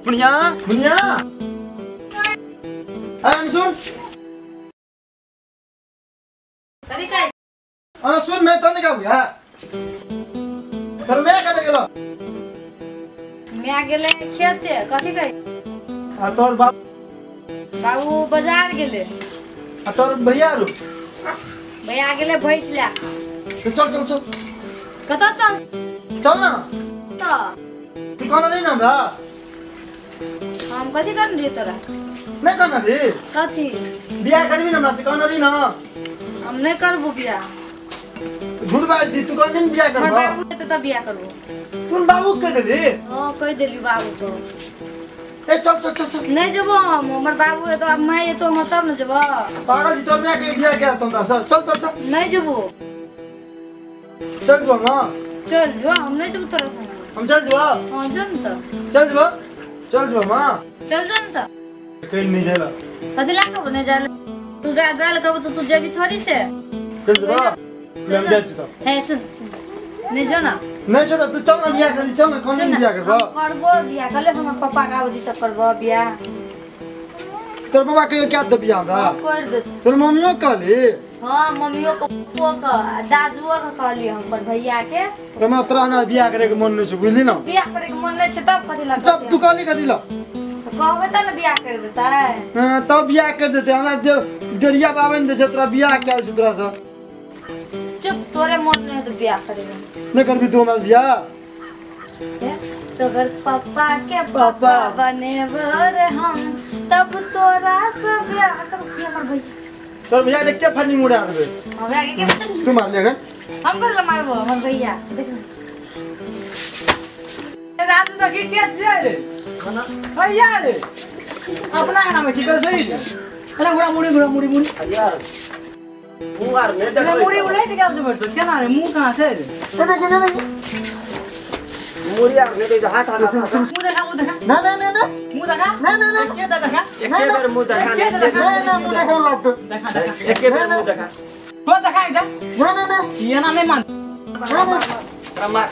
मुनिया मुनिया सुन सुन मैं तने का भैया तर मैं कते गेलो मैं गेले खेते कथि कहि तोर बाबू बाजार गेले तोर भैया रो भैया गेले भैंस ला चल चल चल कता चल चल ना त तू कोन नहीं ना हमरा हम कथि करन रे तोरा नहीं करना रे कथि बियाह करबी ना हमरा से कोन नहीं ना हम नहीं करबो बियाह झूठ बात दी तू कोन नहीं बियाह मोर करबा बाबू त बियाह करबो तू बाबू कह दे रे हां कह देली बाबू तो ए चल चल चल चल नहीं जबो हमर बाबू है तो अब मैं ये तो मतलब न जबो पागल जी तोर मैं के बियाह किया तुम चल चल चल नहीं जबो चल जो मां चल जो हम नहीं जब तोरा संग हम चल जो हां जन त चल जो मां चल जन त कहीं नहीं जाला कथि ला के नहीं जाले तू जाले कब तो तू जेबी थोड़ी से चल जो मैं जा चुका है सुन नहीं जो ना नहीं छोड़ा तू चल ना बियाह कर चल ना कौन नहीं बियाह करबा करबो बियाह कले हमर पापा का आउदी से करबो बियाह तोर बाबा के क्या दे बियाह हमरा कर दे तोर मम्मियो कहली हां मम्मियो को पप्पो का दादुओ का कहली हम पर भैया के तो मैं तोरा ना बियाह करे के मन नहीं छ बुझली ना बियाह करे के मन नहीं छ तब कथि ला जब तू कहली कथि ला कहबे त ना बियाह कर देता है हां तब बियाह कर देते हमरा डरिया बाबन दे छ तोरा बियाह क्या छ तोरा से चुप तोरे मन नहीं तो बियाह करेगा नहीं करबी तू हमरा बियाह तो अगर पापा के पापा बने बर हम तब तोरा से बियाह कर हमर भैया तोर भैया देख के फनी मुड़ा देबे हम आगे के तू मार ले गन हम कर मारबो हमर भैया देख रात तक के छै रे खाना भैया रे अपना नाम ठीक है सही अरे घोड़ा मुड़ी यार मुंगार ने देख मुड़ी उलट गेल छै बस केना रे मुंह कहां छै रे मुड़ी यार ने तो हाथ मुंह देखा ना मुंह देखा ना के देखा एक बार मुंह देखा ना मुंह देखा लागतो देखा एक बार मुंह देखा तो देखा इधर ना ये ना नहीं मान मार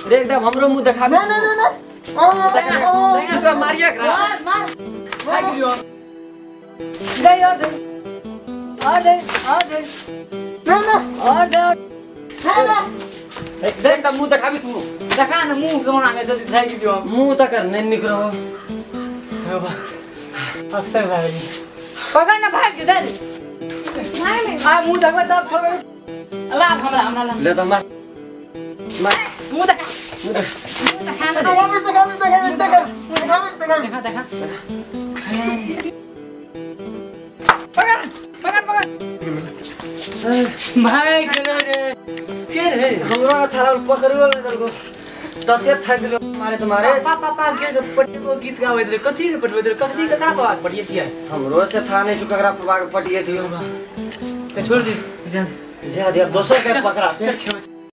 रे एकदम हमरो मुंह देखा ना देखा मारिया मार खाई लियो दे यार दे आ दे देख त मुंह देखा भी तू देखा ना मुंह कोन आगे जल्दी खाई लियो मुंह त कर नहीं निकरो अक्सर भाई पकड़ ना भाग दे नहीं आ मुंह देखा तब छोड़ अल्लाह हमरा ले त मार मुंह देखा देखा पकड़ भाई के रे हमरा थारा पकड़ो ले दरको तते थगिलो मारे तुम्हारे पापा के पट्टी को गीत गावैत रे कथि रे पटवैत रे कथि का बात पटिए थिया हमरो से था नहीं सुकरा पवा के पटिए थियो ते छोड़ दे जा दिया दोसर के पकड़ा